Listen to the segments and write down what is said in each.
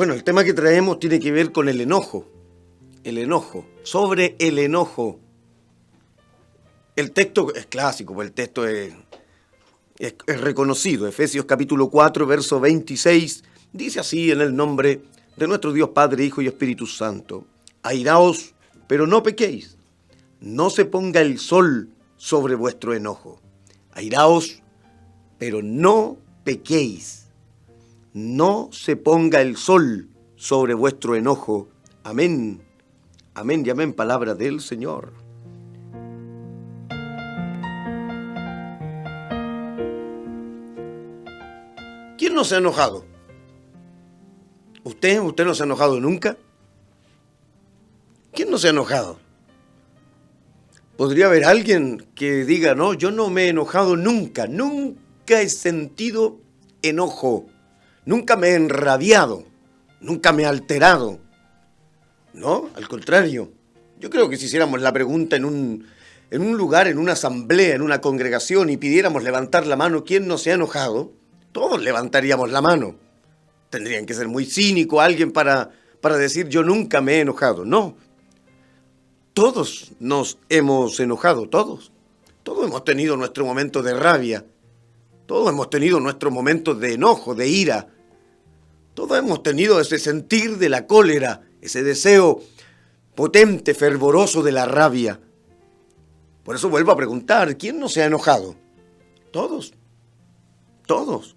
Bueno, el tema que traemos tiene que ver con el enojo. El enojo. Sobre el enojo. El texto es clásico, pues el texto es reconocido. Efesios capítulo 4, verso 26, dice así: en el nombre de nuestro Dios Padre, Hijo y Espíritu Santo. Airaos, pero no pequéis. No se ponga el sol sobre vuestro enojo. Airaos, pero no pequéis. No se ponga el sol sobre vuestro enojo. Amén. Amén y amén, palabra del Señor. ¿Quién no se ha enojado? ¿Usted no se ha enojado nunca? ¿Quién no se ha enojado? ¿Podría haber alguien que diga, no, yo no me he enojado nunca, nunca he sentido enojo, nunca me he enrabiado, nunca me he alterado? No, al contrario. Yo creo que si hiciéramos la pregunta en un lugar, en una asamblea, en una congregación y pidiéramos levantar la mano, ¿quién no se ha enojado? Todos levantaríamos la mano. Tendrían que ser muy cínico alguien para decir yo nunca me he enojado. No. Todos nos hemos enojado, todos. Todos hemos tenido nuestro momento de rabia. Todos hemos tenido nuestros momentos de enojo, de ira. Todos hemos tenido ese sentir de la cólera, ese deseo potente, fervoroso de la rabia. Por eso vuelvo a preguntar, ¿quién no se ha enojado? Todos. Todos.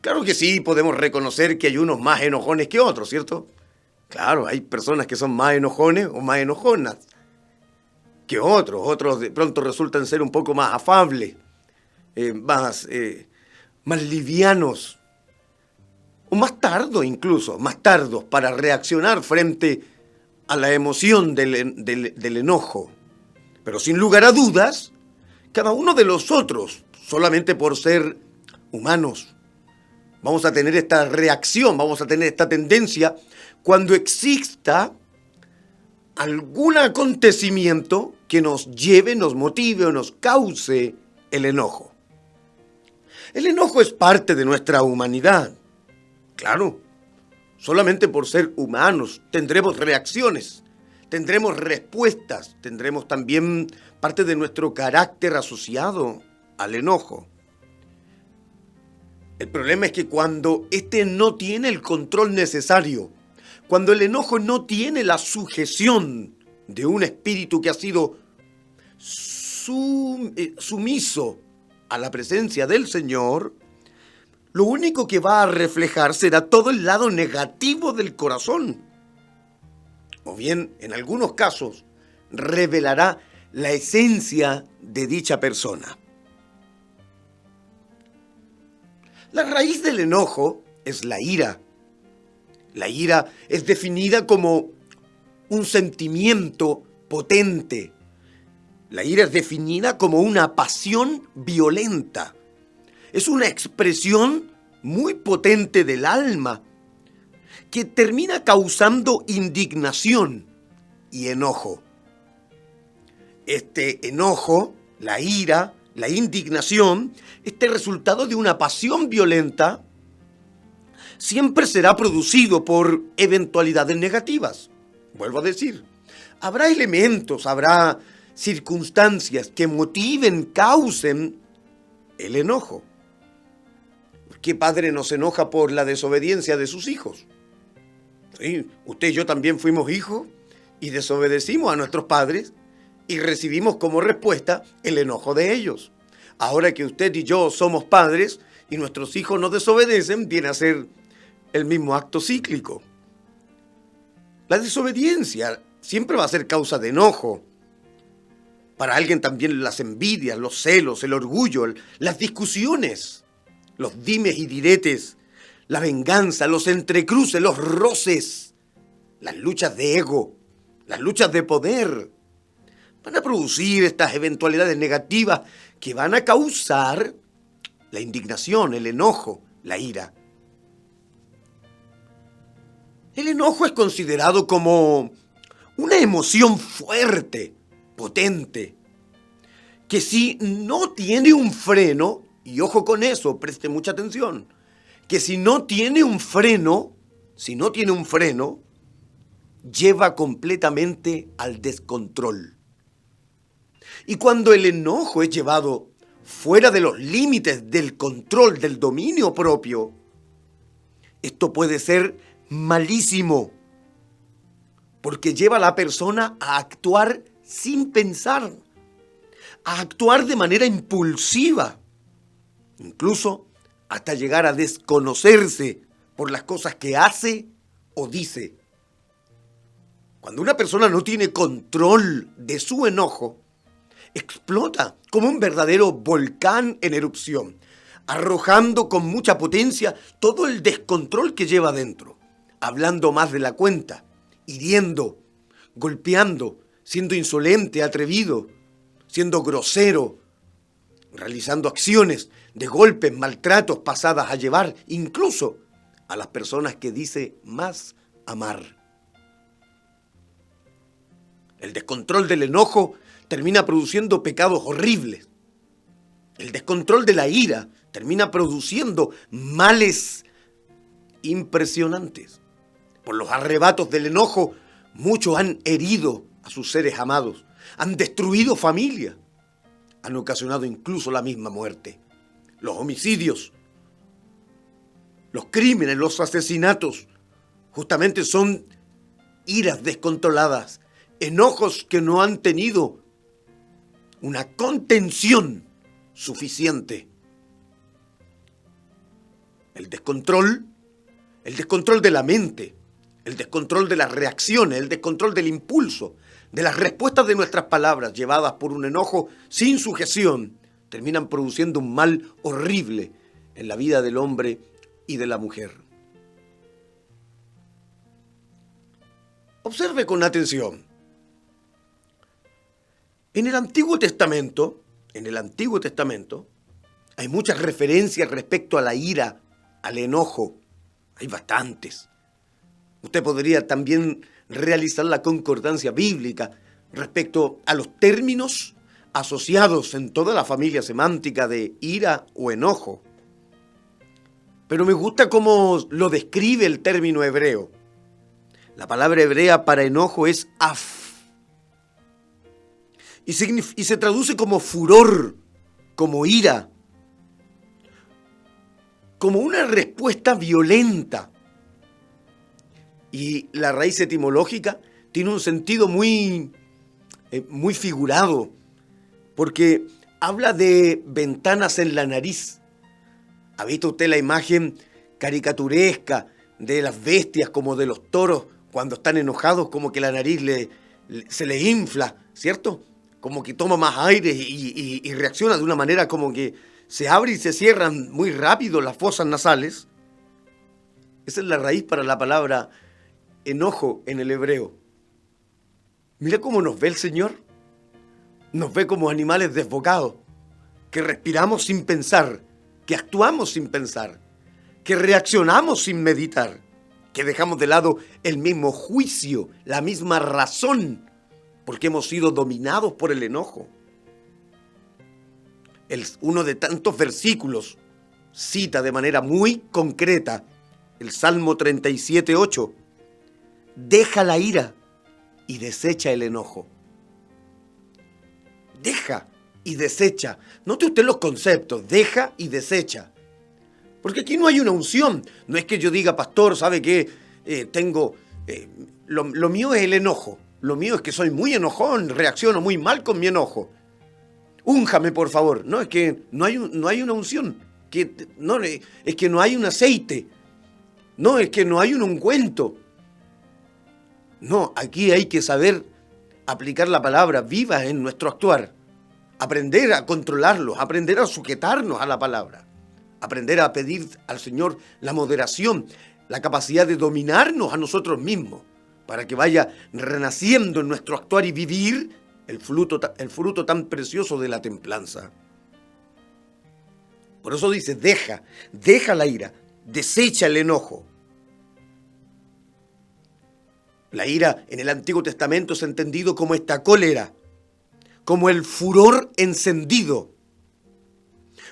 Claro que sí, podemos reconocer que hay unos más enojones que otros, ¿cierto? Claro, hay personas que son más enojones o más enojonas que otros. Otros de pronto resultan ser un poco más afables, más livianos, o más tardos incluso, más tardos para reaccionar frente a la emoción del enojo. Pero sin lugar a dudas, cada uno de los otros, solamente por ser humanos, vamos a tener esta reacción, vamos a tener esta tendencia cuando exista algún acontecimiento que nos lleve, nos motive o nos cause el enojo. El enojo es parte de nuestra humanidad. Claro, solamente por ser humanos tendremos reacciones, tendremos respuestas, tendremos también parte de nuestro carácter asociado al enojo. El problema es que cuando este no tiene el control necesario, cuando el enojo no tiene la sujeción de un espíritu que ha sido sumiso a la presencia del Señor, lo único que va a reflejar será todo el lado negativo del corazón. O bien, en algunos casos, revelará la esencia de dicha persona. La raíz del enojo es la ira. La ira es definida como un sentimiento potente. La ira es definida como una pasión violenta. Es una expresión muy potente del alma que termina causando indignación y enojo. Este enojo, la ira, la indignación, este resultado de una pasión violenta, siempre será producido por eventualidades negativas. Vuelvo a decir, habrá elementos, habrá circunstancias que motiven, causen el enojo. ¿Qué padre no se enoja por la desobediencia de sus hijos? Sí, usted y yo también fuimos hijos y desobedecimos a nuestros padres y recibimos como respuesta el enojo de ellos. Ahora que usted y yo somos padres y nuestros hijos nos desobedecen, viene a ser el mismo acto cíclico. La desobediencia siempre va a ser causa de enojo. Para alguien también las envidias, los celos, el orgullo, las discusiones, los dimes y diretes, la venganza, los entrecruces, los roces, las luchas de ego, las luchas de poder, van a producir estas eventualidades negativas que van a causar la indignación, el enojo, la ira. El enojo es considerado como una emoción fuerte, potente, que si no tiene un freno, y ojo con eso, preste mucha atención, que si no tiene un freno, lleva completamente al descontrol. Y cuando el enojo es llevado fuera de los límites del control, del dominio propio, esto puede ser malísimo, porque lleva a la persona a actuar sin pensar, a actuar de manera impulsiva, incluso hasta llegar a desconocerse por las cosas que hace o dice. Cuando una persona no tiene control de su enojo, explota como un verdadero volcán en erupción, arrojando con mucha potencia todo el descontrol que lleva dentro, hablando más de la cuenta, hiriendo, golpeando, siendo insolente, atrevido, siendo grosero, realizando acciones de golpes, maltratos pasadas a llevar, incluso a las personas que dice más amar. El descontrol del enojo termina produciendo pecados horribles. El descontrol de la ira termina produciendo males impresionantes. Por los arrebatos del enojo, muchos han herido a sus seres amados, han destruido familias, han ocasionado incluso la misma muerte. Los homicidios, los crímenes, los asesinatos, justamente son iras descontroladas, enojos que no han tenido una contención suficiente. El descontrol de la mente, el descontrol de las reacciones, el descontrol del impulso, de las respuestas de nuestras palabras llevadas por un enojo sin sujeción, terminan produciendo un mal horrible en la vida del hombre y de la mujer. Observe con atención. En el Antiguo Testamento, hay muchas referencias respecto a la ira, al enojo. Hay bastantes. Usted podría también realizar la concordancia bíblica respecto a los términos asociados en toda la familia semántica de ira o enojo. Pero me gusta cómo lo describe el término hebreo. La palabra hebrea para enojo es af. Y se traduce como furor, como ira, como una respuesta violenta. Y la raíz etimológica tiene un sentido muy figurado, porque habla de ventanas en la nariz. ¿Ha visto usted la imagen caricaturesca de las bestias como de los toros cuando están enojados, como que la nariz se le infla, ¿cierto? Como que toma más aire y reacciona de una manera como que se abre y se cierran muy rápido las fosas nasales. Esa es la raíz para la palabra enojo en el hebreo. Mira cómo nos ve el Señor. Nos ve como animales desbocados, que respiramos sin pensar, que actuamos sin pensar, que reaccionamos sin meditar, que dejamos de lado el mismo juicio, la misma razón, porque hemos sido dominados por el enojo. Uno de tantos versículos cita de manera muy concreta el Salmo 37:8. Deja la ira y desecha el enojo. Deja y desecha. Note usted los conceptos, deja y desecha. Porque aquí no hay una unción. No es que yo diga, pastor, ¿sabe qué? Lo mío es el enojo. Lo mío es que soy muy enojón, reacciono muy mal con mi enojo. Únjame, por favor. No, es que no hay una unción. Es que no hay un aceite. No, es que no hay un ungüento. No, aquí hay que saber aplicar la palabra viva en nuestro actuar. Aprender a controlarlos, aprender a sujetarnos a la palabra. Aprender a pedir al Señor la moderación, la capacidad de dominarnos a nosotros mismos, para que vaya renaciendo en nuestro actuar y vivir el fruto tan precioso de la templanza. Por eso dice, deja la ira, desecha el enojo. La ira en el Antiguo Testamento es entendido como esta cólera, como el furor encendido,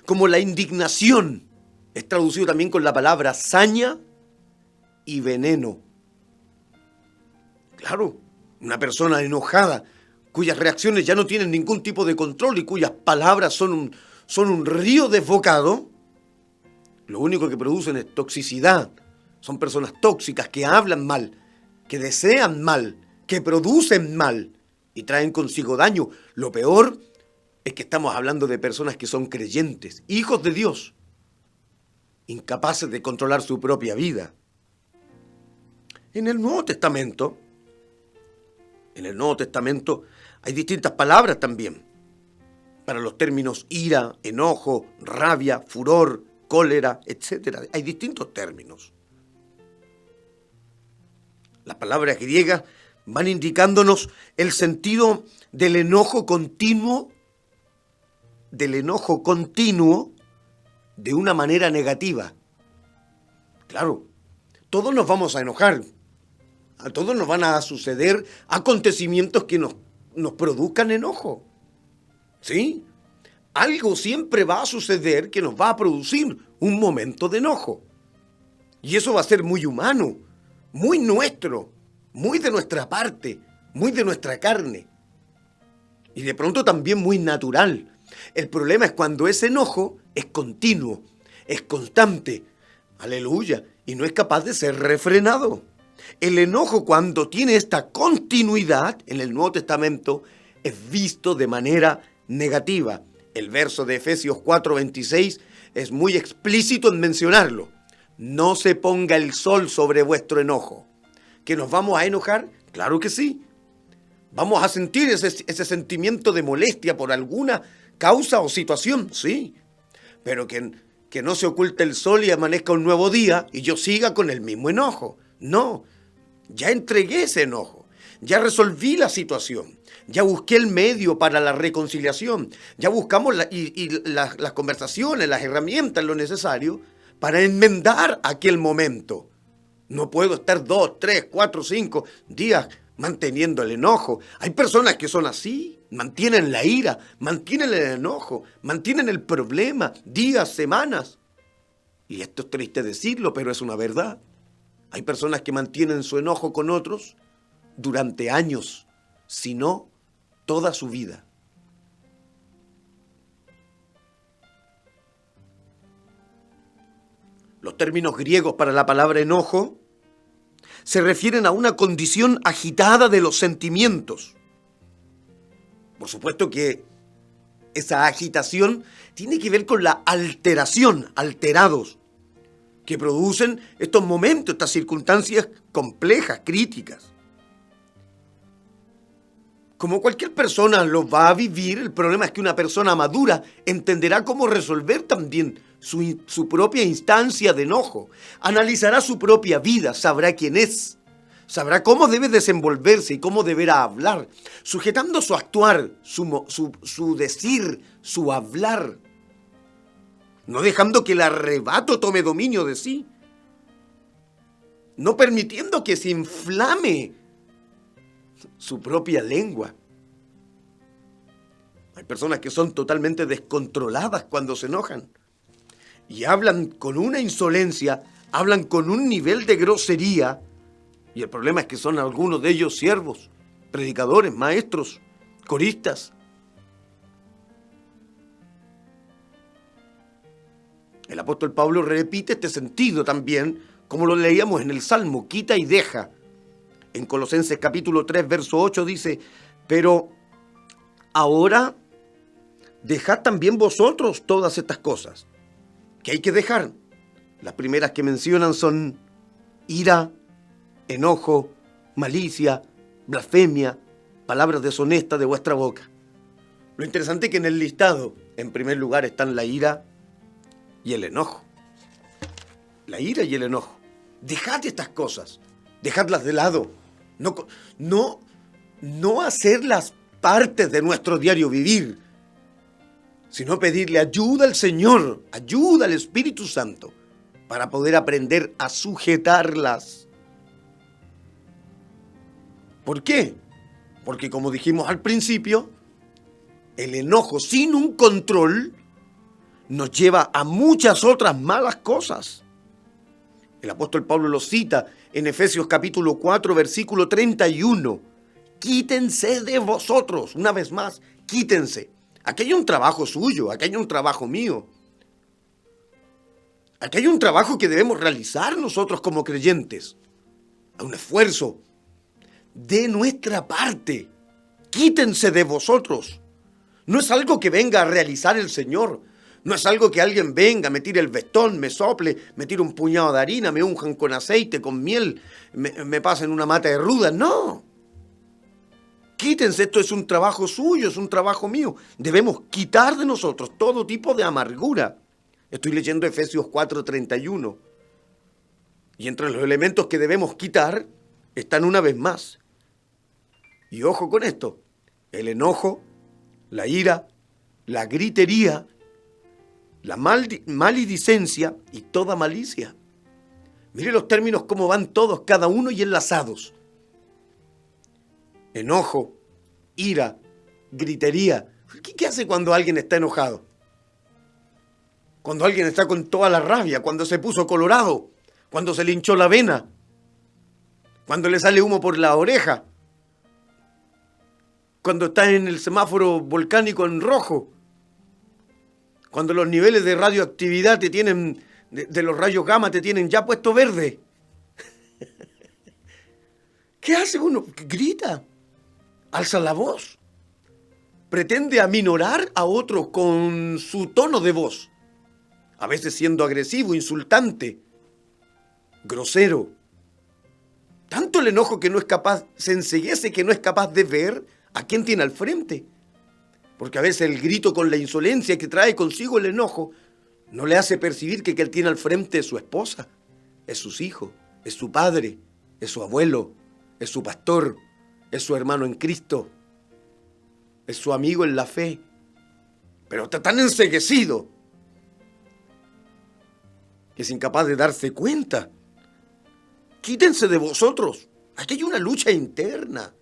como la indignación, Es traducido también con la palabra saña y veneno. Claro, una persona enojada, cuyas reacciones ya no tienen ningún tipo de control y cuyas palabras son un río desbocado, lo único que producen es toxicidad. Son personas tóxicas que hablan mal, que desean mal, que producen mal y traen consigo daño. Lo peor es que estamos hablando de personas que son creyentes, hijos de Dios, incapaces de controlar su propia vida. En el Nuevo Testamento hay distintas palabras también para los términos ira, enojo, rabia, furor, cólera, etc. Hay distintos términos. Las palabras griegas van indicándonos el sentido del enojo continuo de una manera negativa. Claro, todos nos vamos a enojar, a todos nos van a suceder acontecimientos que nos produzcan enojo. ¿Sí? Algo siempre va a suceder que nos va a producir un momento de enojo. Y eso va a ser muy humano, muy nuestro, muy de nuestra parte, muy de nuestra carne. Y de pronto también muy natural. El problema es cuando ese enojo es continuo, es constante, aleluya, y no es capaz de ser refrenado. El enojo, cuando tiene esta continuidad en el Nuevo Testamento, es visto de manera negativa. El verso de Efesios 4:26 es muy explícito en mencionarlo. No se ponga el sol sobre vuestro enojo. ¿Que nos vamos a enojar? Claro que sí. ¿Vamos a sentir ese sentimiento de molestia por alguna causa o situación? Sí. Pero que no se oculte el sol y amanezca un nuevo día y yo siga con el mismo enojo. No. Ya entregué ese enojo. Ya resolví la situación. Ya busqué el medio para la reconciliación. Ya buscamos las conversaciones, las herramientas, lo necesario para enmendar aquel momento. No puedo estar 2, 3, 4, 5 días manteniendo el enojo. Hay personas que son así, mantienen la ira, mantienen el enojo, mantienen el problema días, semanas. Y esto es triste decirlo, pero es una verdad. Hay personas que mantienen su enojo con otros durante años, si no toda su vida. Los términos griegos para la palabra enojo se refieren a una condición agitada de los sentimientos. Por supuesto que esa agitación tiene que ver con la alteración, alterados, que producen estos momentos, estas circunstancias complejas, críticas. Como cualquier persona lo va a vivir, el problema es que una persona madura entenderá cómo resolver también su propia instancia de enojo. Analizará su propia vida, sabrá quién es, sabrá cómo debe desenvolverse y cómo deberá hablar, sujetando su actuar, su decir, su hablar, no dejando que el arrebato tome dominio de sí, no permitiendo que se inflame su propia lengua. Hay personas que son totalmente descontroladas cuando se enojan y hablan con una insolencia, hablan con un nivel de grosería, y el problema es que son algunos de ellos siervos, predicadores, maestros, coristas. El apóstol Pablo repite este sentido también, como lo leíamos en el Salmo, quita y deja. En Colosenses capítulo 3, verso 8 dice, pero ahora dejad también vosotros todas estas cosas que hay que dejar. Las primeras que mencionan son ira, enojo, malicia, blasfemia, palabras deshonestas de vuestra boca. Lo interesante es que en el listado, en primer lugar, están la ira y el enojo. La ira y el enojo. Dejad estas cosas, dejadlas de lado. No hacerlas partes de nuestro diario vivir, sino pedirle ayuda al Señor, ayuda al Espíritu Santo, para poder aprender a sujetarlas. ¿Por qué? Porque como dijimos al principio, el enojo sin un control nos lleva a muchas otras malas cosas. El apóstol Pablo lo cita en Efesios capítulo 4, versículo 31. Quítense de vosotros, una vez más, quítense. Aquí hay un trabajo suyo, aquí hay un trabajo mío. Aquí hay un trabajo que debemos realizar nosotros como creyentes. Hay un esfuerzo de nuestra parte. Quítense de vosotros. No es algo que venga a realizar el Señor. No es algo que alguien venga, me tire el vestón, me sople, me tire un puñado de harina, me unjan con aceite, con miel, me pasen una mata de ruda. No. Quítense, esto es un trabajo suyo, es un trabajo mío. Debemos quitar de nosotros todo tipo de amargura. Estoy leyendo Efesios 4:31. Y entre los elementos que debemos quitar están una vez más. Y ojo con esto, el enojo, la ira, la gritería, la maledicencia y toda malicia. Mire los términos cómo van todos, cada uno y enlazados. Enojo, ira, gritería. ¿Qué hace cuando alguien está enojado? Cuando alguien está con toda la rabia, cuando se puso colorado, cuando se le hinchó la vena, cuando le sale humo por la oreja, cuando está en el semáforo volcánico en rojo, cuando los niveles de radioactividad te tienen, de los rayos gamma te tienen ya puesto verde. ¿Qué hace uno? Grita, alza la voz, pretende aminorar a otro con su tono de voz, a veces siendo agresivo, insultante, grosero. Tanto el enojo que no es capaz, se enceguece que no es capaz de ver a quién tiene al frente. Porque a veces el grito con la insolencia que trae consigo el enojo no le hace percibir que él tiene al frente es su esposa, es sus hijos, es su padre, es su abuelo, es su pastor, es su hermano en Cristo, es su amigo en la fe. Pero está tan enceguecido que es incapaz de darse cuenta. Quítense de vosotros. Aquí hay una lucha interna.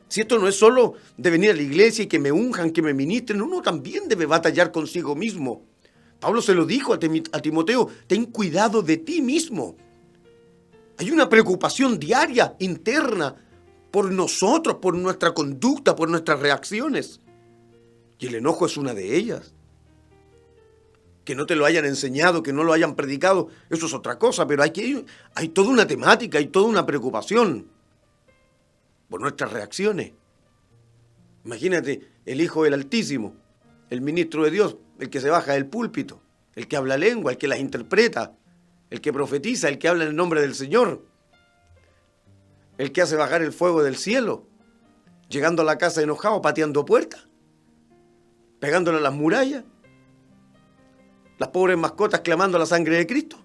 Si esto no es solo de venir a la iglesia y que me unjan, que me ministren, uno también debe batallar consigo mismo. Pablo se lo dijo a Timoteo, ten cuidado de ti mismo. Hay una preocupación diaria, interna, por nosotros, por nuestra conducta, por nuestras reacciones. Y el enojo es una de ellas. Que no te lo hayan enseñado, que no lo hayan predicado, eso es otra cosa, pero hay toda una temática, hay toda una preocupación por nuestras reacciones. Imagínate, el Hijo del Altísimo, el ministro de Dios, el que se baja del púlpito, el que habla lengua, el que las interpreta, el que profetiza, el que habla en el nombre del Señor, el que hace bajar el fuego del cielo, llegando a la casa enojado, pateando puertas, pegándole a las murallas, las pobres mascotas clamando la sangre de Cristo.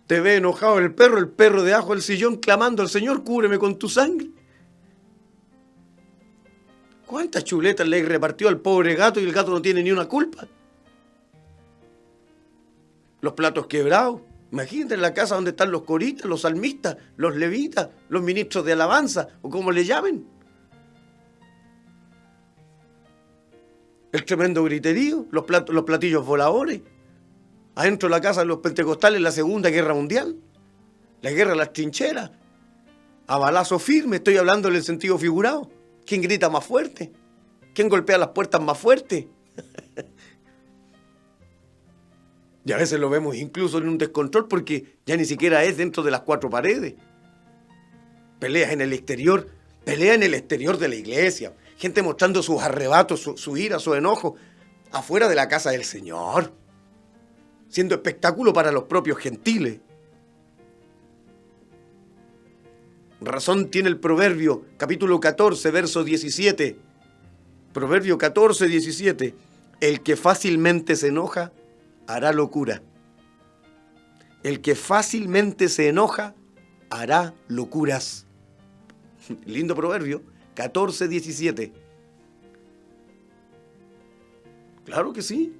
Te ve enojado el perro debajo del sillón clamando al Señor, cúbreme con tu sangre. ¿Cuántas chuletas le repartió al pobre gato y el gato no tiene ni una culpa? Los platos quebrados. Imagínate en la casa donde están los coristas, los salmistas, los levitas, los ministros de alabanza, o como le llamen. El tremendo griterío, los platillos voladores. Adentro de la casa de los pentecostales, la Segunda Guerra Mundial, la guerra de las trincheras, a balazo firme, estoy hablando en el sentido figurado. ¿Quién grita más fuerte? ¿Quién golpea las puertas más fuerte? Y a veces lo vemos incluso en un descontrol porque ya ni siquiera es dentro de las cuatro paredes. Peleas en el exterior, pelea en el exterior de la iglesia, gente mostrando sus arrebatos, su ira, su enojo, afuera de la casa del Señor, siendo espectáculo para los propios gentiles. Razón tiene el Proverbio, capítulo 14, verso 17. Proverbio 14, 17. El que fácilmente se enoja, hará locura. El que fácilmente se enoja, hará locuras. Lindo proverbio, 14, 17. Claro que sí.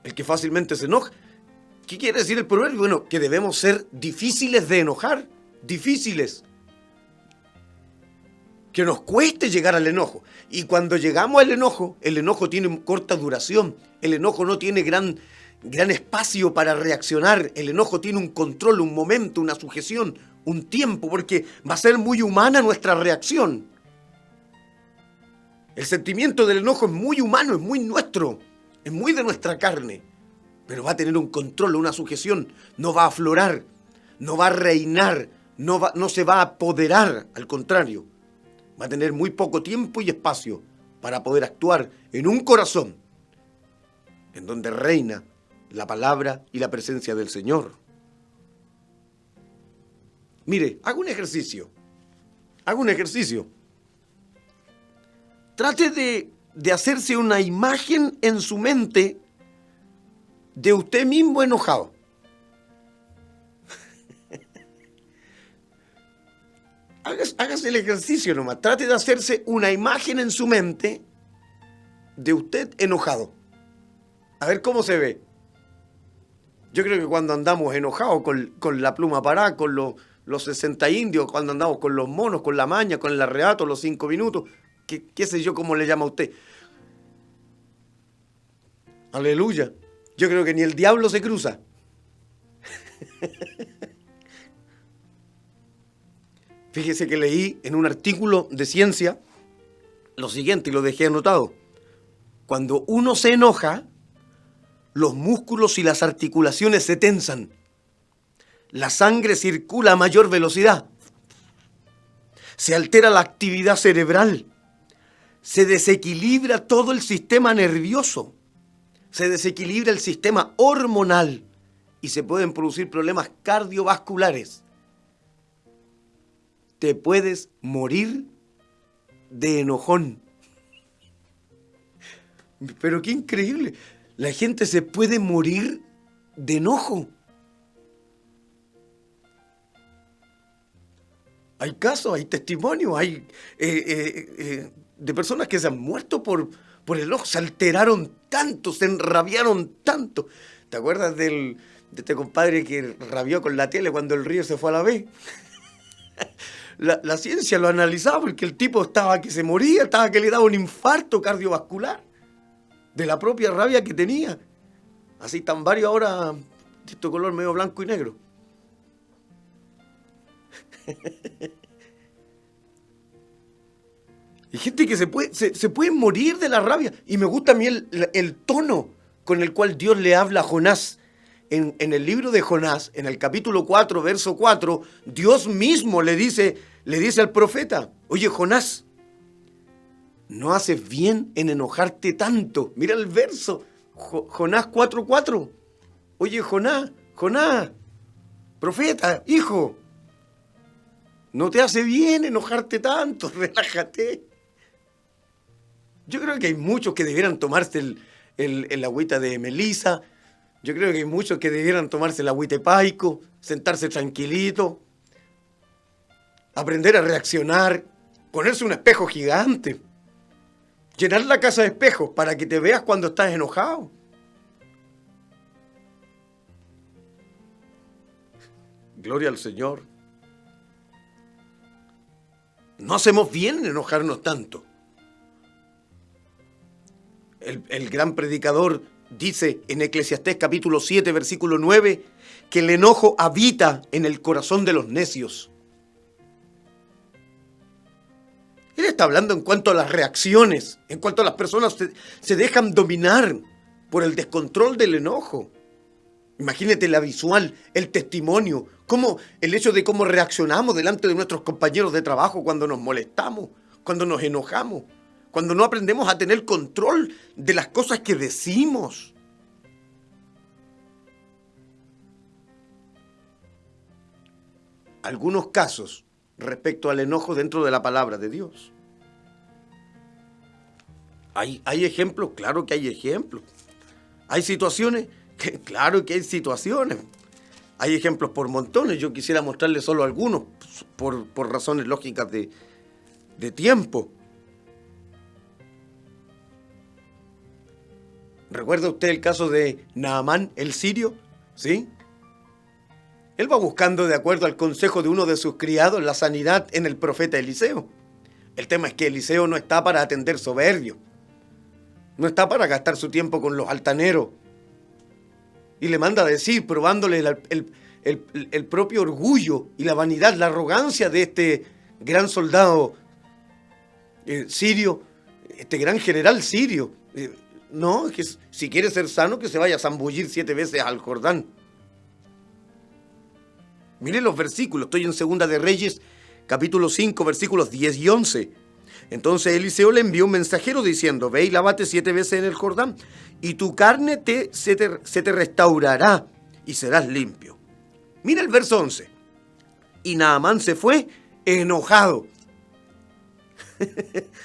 El que fácilmente se enoja. ¿Qué quiere decir el proverbio? Bueno, que debemos ser difíciles de enojar, difíciles. que nos cueste llegar al enojo. Y cuando llegamos al enojo, el enojo tiene corta duración, el enojo no tiene gran espacio para reaccionar, el enojo tiene un control, un momento, una sujeción, un tiempo, porque va a ser muy humana nuestra reacción. El sentimiento del enojo es muy humano, es muy nuestro, es muy de nuestra carne, pero va a tener un control, una sujeción, no va a aflorar, no va a reinar, no se va a apoderar, al contrario, va a tener muy poco tiempo y espacio para poder actuar en un corazón en donde reina la palabra y la presencia del Señor. Mire, haga un ejercicio. Trate de hacerse una imagen en su mente de usted mismo enojado. Hágase el ejercicio nomás. Trate de hacerse una imagen en su mente de usted enojado. A ver cómo se ve. Yo creo que cuando andamos enojados con la pluma parada, con los 60 indios, cuando andamos con los monos, con la maña, con el arreato, los 5 minutos, qué sé yo cómo le llama a usted. Aleluya. Yo creo que ni el diablo se cruza. Fíjese que leí en un artículo de ciencia lo siguiente y lo dejé anotado. Cuando uno se enoja, los músculos y las articulaciones se tensan. La sangre circula a mayor velocidad. Se altera la actividad cerebral. Se desequilibra todo el sistema nervioso. Se desequilibra el sistema hormonal y se pueden producir problemas cardiovasculares. Te puedes morir de enojón. Pero qué increíble. La gente se puede morir de enojo. Hay casos, hay testimonios, hay de personas que se han muerto por el enojo. Se alteraron tanto, se enrabiaron tanto. ¿Te acuerdas de este compadre que rabió con la tele cuando el río se fue a la vez? La ciencia lo analizaba porque el tipo estaba que se moría, estaba que le daba un infarto cardiovascular de la propia rabia que tenía. Así están varios ahora de este color medio blanco y negro. Hay gente que se puede morir de la rabia. Y me gusta a mí el tono con el cual Dios le habla a Jonás. En el libro de Jonás, en el capítulo 4, verso 4, Dios mismo le dice al profeta: oye, Jonás, no haces bien en enojarte tanto. Mira el verso, Jonás 4:4. Oye, Jonás, profeta, hijo, no te hace bien enojarte tanto, relájate. Yo creo que hay muchos que debieran tomarse el agüita de melisa. Yo creo que hay muchos que debieran tomarse el agüita de paico, sentarse tranquilito, aprender a reaccionar, ponerse un espejo gigante, llenar la casa de espejos para que te veas cuando estás enojado. Gloria al Señor. No hacemos bien en enojarnos tanto. El gran predicador dice en Eclesiastés capítulo 7, versículo 9, que el enojo habita en el corazón de los necios. Él está hablando en cuanto a las reacciones, en cuanto a las personas se dejan dominar por el descontrol del enojo. Imagínate la visual, el testimonio, el hecho de cómo reaccionamos delante de nuestros compañeros de trabajo cuando nos molestamos, cuando nos enojamos, cuando no aprendemos a tener control de las cosas que decimos. Algunos casos respecto al enojo dentro de la palabra de Dios. ¿Hay ejemplos? Claro que hay ejemplos. ¿Hay situaciones? Claro que hay situaciones. Hay ejemplos por montones. Yo quisiera mostrarles solo algunos por razones lógicas de tiempo. ¿Recuerda usted el caso de Naamán, el sirio? ¿Sí? Él va buscando, de acuerdo al consejo de uno de sus criados, la sanidad en el profeta Eliseo. El tema es que Eliseo no está para atender soberbios. No está para gastar su tiempo con los altaneros. Y le manda a decir, probándole el propio orgullo y la vanidad, la arrogancia de este gran soldado sirio, este gran general sirio. No, es que si quiere ser sano, que se vaya a zambullir 7 veces al Jordán. Miren los versículos, estoy en Segunda de Reyes, capítulo 5, versículos 10 y 11. Entonces Eliseo le envió un mensajero diciendo, ve y lávate 7 veces en el Jordán, y tu carne se te restaurará, y serás limpio. Mira el verso 11. Y Naamán se fue enojado,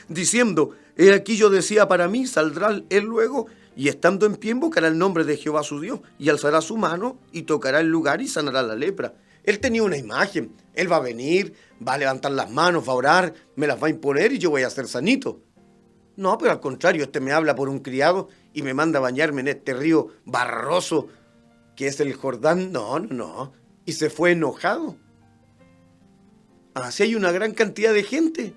diciendo, he aquí yo decía para mí, saldrá él luego, y estando en pie invocará el nombre de Jehová su Dios, y alzará su mano, y tocará el lugar, y sanará la lepra. Él tenía una imagen, él va a venir, va a levantar las manos, va a orar, me las va a imponer y yo voy a ser sanito. No, pero al contrario, este me habla por un criado y me manda a bañarme en este río barroso que es el Jordán. No. Y se fue enojado. Así hay una gran cantidad de gente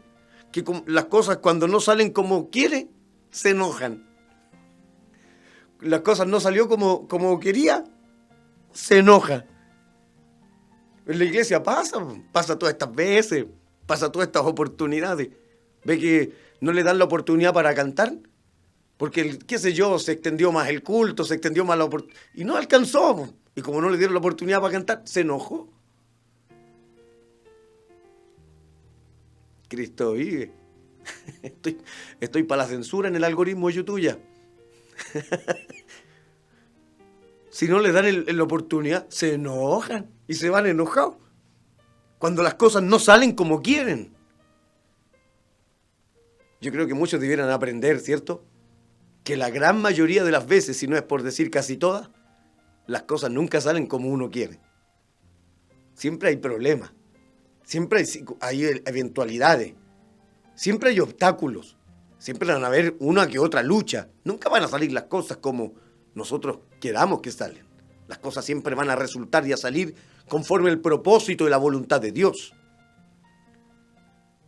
que las cosas cuando no salen como quiere, se enojan. Las cosas no salió como quería, se enoja. En la iglesia pasa todas estas veces, pasa todas estas oportunidades. Ve que no le dan la oportunidad para cantar, porque, qué sé yo, se extendió más el culto, se extendió más la oportunidad, y no alcanzó. Y como no le dieron la oportunidad para cantar, se enojó. Cristo vive. Estoy para la censura en el algoritmo de YouTube ya. Si no le dan la oportunidad, se enojan y se van enojados. Cuando las cosas no salen como quieren. Yo creo que muchos debieran aprender, ¿cierto? Que la gran mayoría de las veces, si no es por decir casi todas, las cosas nunca salen como uno quiere. Siempre hay problemas. Siempre hay eventualidades. Siempre hay obstáculos. Siempre van a haber una que otra lucha. Nunca van a salir las cosas como nosotros queramos que salen. Las cosas siempre van a resultar y a salir conforme el propósito y la voluntad de Dios.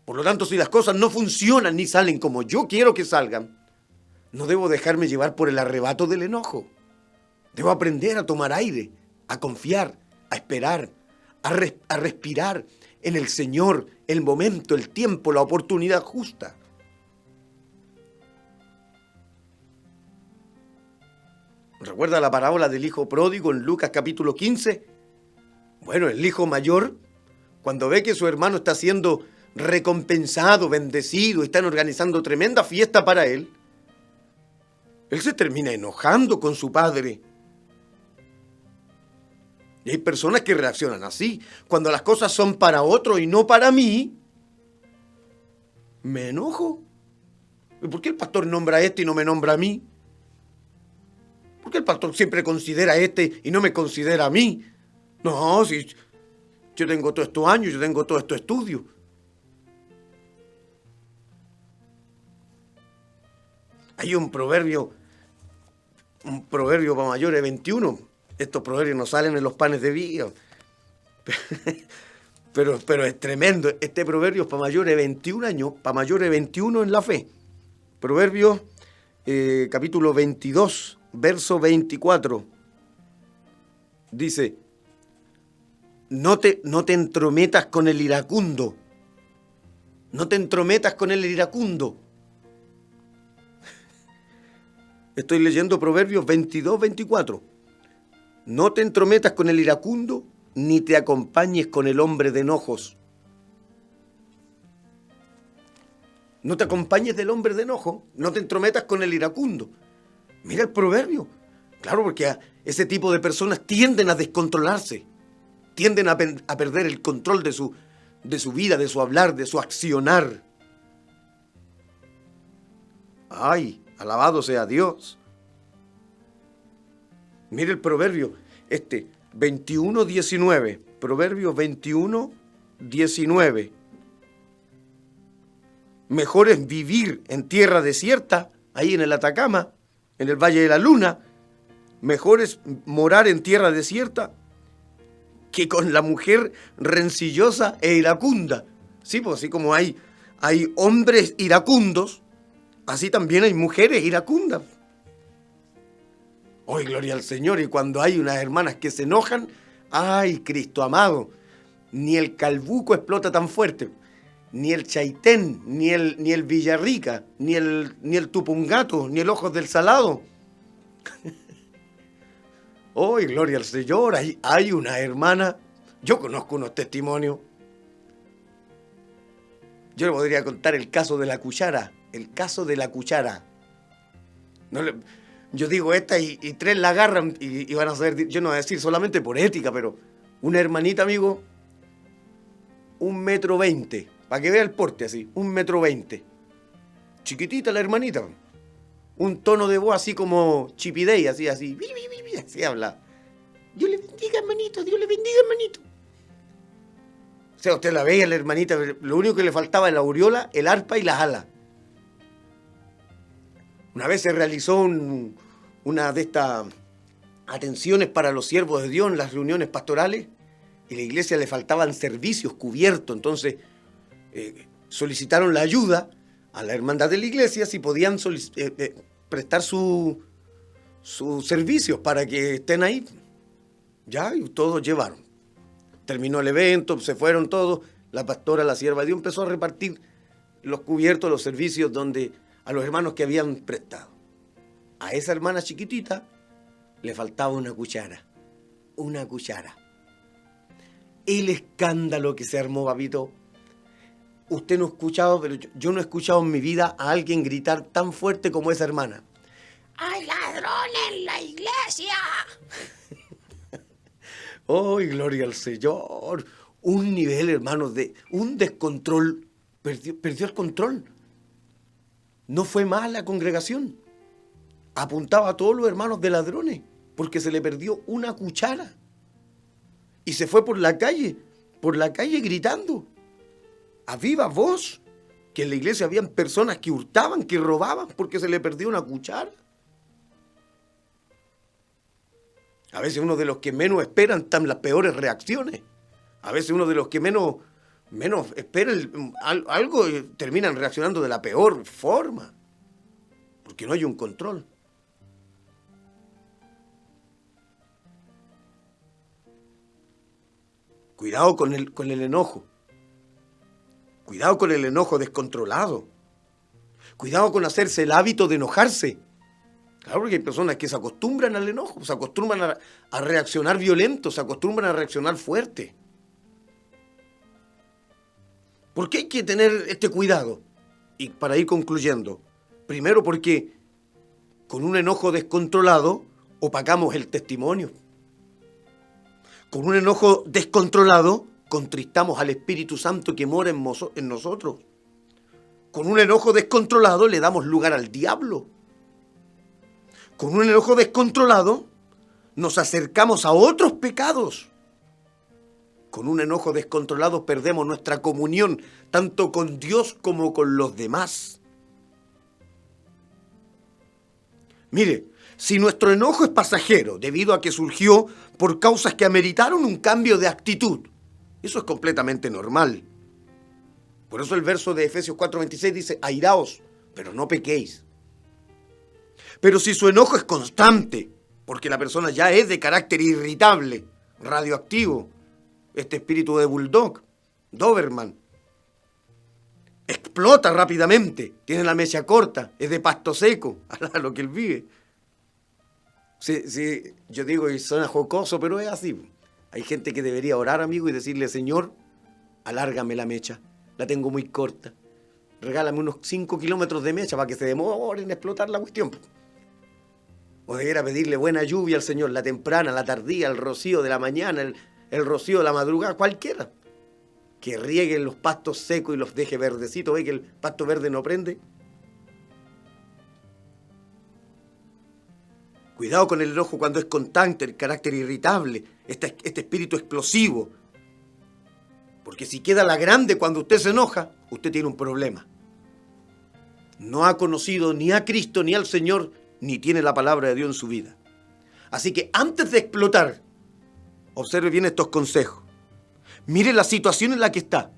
Por lo tanto, si las cosas no funcionan ni salen como yo quiero que salgan, no debo dejarme llevar por el arrebato del enojo. Debo aprender a tomar aire, a confiar, a esperar, a respirar en el Señor, el momento, el tiempo, la oportunidad justa. ¿Recuerda la parábola del hijo pródigo en Lucas capítulo 15? Bueno, el hijo mayor, cuando ve que su hermano está siendo recompensado, bendecido, y están organizando tremenda fiesta para él se termina enojando con su padre. Y hay personas que reaccionan así. Cuando las cosas son para otro y no para mí, me enojo. ¿Y por qué el pastor nombra a este y no me nombra a mí? ¿Por qué el pastor siempre considera a este y no me considera a mí? No, si yo tengo todos estos años, yo tengo todos estos estudios. Hay un proverbio para mayores 21. Estos proverbios no salen en los panes de vida. Pero es tremendo. Este proverbio es para mayores de 21 años, para mayores de 21 en la fe. Proverbios capítulo 22, verso 24. Dice, no te entrometas con el iracundo. No te entrometas con el iracundo. Estoy leyendo Proverbios 22, 24. No te entrometas con el iracundo, ni te acompañes con el hombre de enojos. No te acompañes del hombre de enojo, no te entrometas con el iracundo. Mira el proverbio. Claro, porque ese tipo de personas tienden a descontrolarse, tienden a perder el control de su vida, de su hablar, de su accionar. ¡Ay! Alabado sea Dios. Mire el proverbio, 21:19. Proverbio 21:19. Mejor es vivir en tierra desierta, ahí en el Atacama, en el Valle de la Luna. Mejor es morar en tierra desierta que con la mujer rencillosa e iracunda. Sí, pues así como hay hay hombres iracundos, así también hay mujeres iracundas. ¡Ay, gloria al Señor! Y cuando hay unas hermanas que se enojan, ¡ay, Cristo amado! Ni el Calbuco explota tan fuerte, ni el Chaitén, ni el Villarrica, ni el Tupungato, ni el Ojos del Salado. ¡Ay, gloria al Señor! Hay una hermana, yo conozco unos testimonios. Yo le podría contar el caso de la cuchara, el caso de la cuchara. Yo digo esta y tres la agarran y van a saber, yo no voy a decir solamente por ética, pero una hermanita, amigo, 1,20 m, para que vea el porte así, 1,20 m. Chiquitita la hermanita. Un tono de voz así como Chipidey, así, así habla. Dios le bendiga, hermanito, Dios le bendiga, hermanito. O sea, usted la veía, la hermanita, lo único que le faltaba es la aureola, el arpa y las alas. Una vez se realizó una de estas atenciones para los siervos de Dios en las reuniones pastorales y a la iglesia le faltaban servicios cubiertos, entonces solicitaron la ayuda a la hermandad de la iglesia si podían prestar sus servicios para que estén ahí. Ya, y todos llevaron. Terminó el evento, se fueron todos, la pastora, la sierva de Dios empezó a repartir los cubiertos, los servicios a los hermanos que habían prestado. A esa hermana chiquitita le faltaba una cuchara. Una cuchara. El escándalo que se armó, papito. Usted no ha escuchado, pero yo no he escuchado en mi vida a alguien gritar tan fuerte como esa hermana. ¡Hay ladrones en la iglesia! ¡Oh, gloria al Señor! Un nivel, hermanos, de un descontrol. Perdió el control. No fue más la congregación. Apuntaba a todos los hermanos de ladrones porque se le perdió una cuchara. Y se fue por la calle gritando a viva voz que en la iglesia habían personas que hurtaban, que robaban porque se le perdió una cuchara. A veces uno de los que menos esperan están las peores reacciones. A veces uno de los que menos espera algo terminan reaccionando de la peor forma. Porque no hay un control. Cuidado con el enojo. Cuidado con el enojo descontrolado. Cuidado con hacerse el hábito de enojarse. Claro, porque hay personas que se acostumbran al enojo, se acostumbran a reaccionar violento, se acostumbran a reaccionar fuerte. ¿Por qué hay que tener este cuidado? Y para ir concluyendo, primero porque con un enojo descontrolado opacamos el testimonio. Con un enojo descontrolado contristamos al Espíritu Santo que mora en nosotros. Con un enojo descontrolado le damos lugar al diablo. Con un enojo descontrolado nos acercamos a otros pecados. Con un enojo descontrolado perdemos nuestra comunión tanto con Dios como con los demás. Mire, si nuestro enojo es pasajero debido a que surgió por causas que ameritaron un cambio de actitud, eso es completamente normal. Por eso el verso de Efesios 4:26 dice, airaos, pero no pequéis. Pero si su enojo es constante, porque la persona ya es de carácter irritable, radioactivo, este espíritu de bulldog, Doberman, explota rápidamente, tiene la mecha corta, es de pasto seco, a lo que él vive. Sí, yo digo y suena jocoso, pero es así. Hay gente que debería orar, amigo, y decirle, Señor, alárgame la mecha, la tengo muy corta. Regálame unos 5 kilómetros de mecha para que se demore en explotar la cuestión. O debiera pedirle buena lluvia al Señor, la temprana, la tardía, el rocío de la mañana, el rocío de la madrugada, cualquiera. Que riegue los pastos secos y los deje verdecitos. ¿Ve que el pasto verde no prende? Cuidado con el enojo cuando es constante, el carácter irritable, este espíritu explosivo. Porque si queda la grande cuando usted se enoja, usted tiene un problema. No ha conocido ni a Cristo ni al Señor, ni tiene la palabra de Dios en su vida. Así que antes de explotar, observe bien estos consejos. Mire la situación en la que está.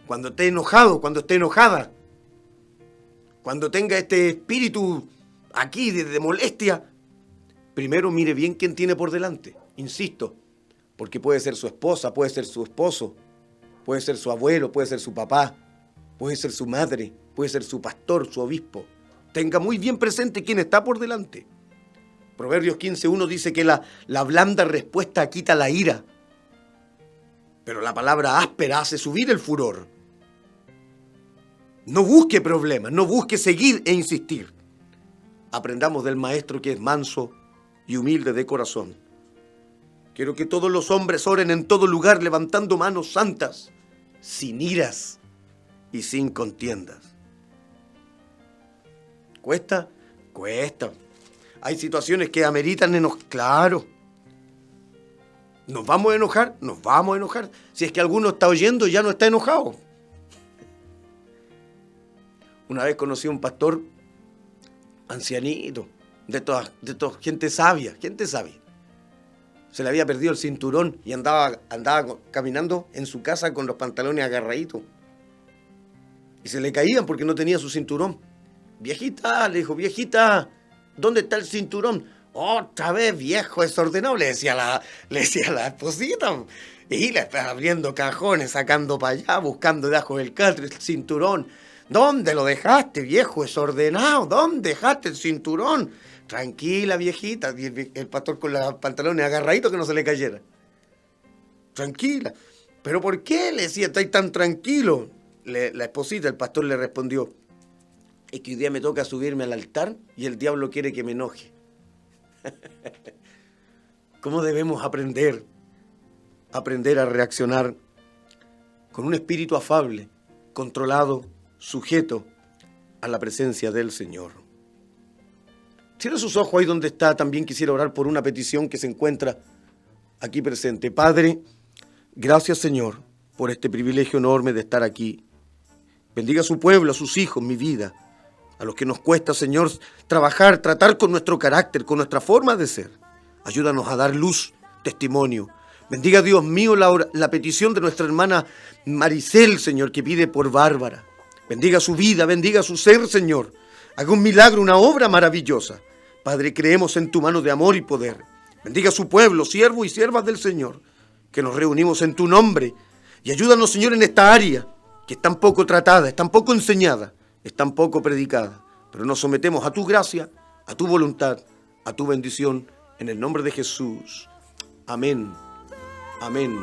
cuando esté enojado, cuando esté enojada, cuando tenga este espíritu aquí de molestia, primero mire bien quién tiene por delante. Insisto, porque puede ser su esposa, puede ser su esposo, puede ser su abuelo, puede ser su papá, puede ser su madre, puede ser su pastor, su obispo. Tenga muy bien presente quién está por delante. Proverbios 15:1 dice que la blanda respuesta quita la ira, pero la palabra áspera hace subir el furor. No busque problemas, no busque seguir e insistir. Aprendamos del maestro que es manso y humilde de corazón. Quiero que todos los hombres oren en todo lugar levantando manos santas, sin iras y sin contiendas. ¿Cuesta? Cuesta. Hay situaciones que ameritan enojar. Claro. ¿Nos vamos a enojar? Nos vamos a enojar. Si es que alguno está oyendo, ya no está enojado. Una vez conocí a un pastor ancianito, de toda gente sabia. Se le había perdido el cinturón y andaba caminando en su casa con los pantalones agarraditos. Y se le caían porque no tenía su cinturón. Viejita, le dijo, viejita, ¿dónde está el cinturón? Otra vez, viejo desordenado, le decía la esposita. Y le estaba abriendo cajones, sacando para allá, buscando debajo del catre el cinturón. ¿Dónde lo dejaste, viejo desordenado? ¿Dónde dejaste el cinturón? Tranquila, viejita. El pastor con los pantalones agarraditos que no se le cayera. Tranquila. ¿Pero por qué? Le decía, estáis tan tranquilo. La esposita, el pastor le respondió, es que hoy día me toca subirme al altar y el diablo quiere que me enoje. ¿Cómo debemos aprender a reaccionar con un espíritu afable, controlado, sujeto a la presencia del Señor? Cierra sus ojos ahí donde está. También quisiera orar por una petición que se encuentra aquí presente. Padre, gracias, Señor, por este privilegio enorme de estar aquí. Bendiga a su pueblo, a sus hijos, mi vida. A los que nos cuesta, Señor, trabajar, tratar con nuestro carácter, con nuestra forma de ser. Ayúdanos a dar luz, testimonio. Bendiga, Dios mío, la petición de nuestra hermana Maricel, Señor, que pide por Bárbara. Bendiga su vida, bendiga su ser, Señor. Haga un milagro, una obra maravillosa. Padre, creemos en tu mano de amor y poder. Bendiga a su pueblo, siervos y siervas del Señor, que nos reunimos en tu nombre. Y ayúdanos, Señor, en esta área, que es tan poco tratada, es tan poco enseñada, es tan poco predicada. Pero nos sometemos a tu gracia, a tu voluntad, a tu bendición, en el nombre de Jesús. Amén. Amén.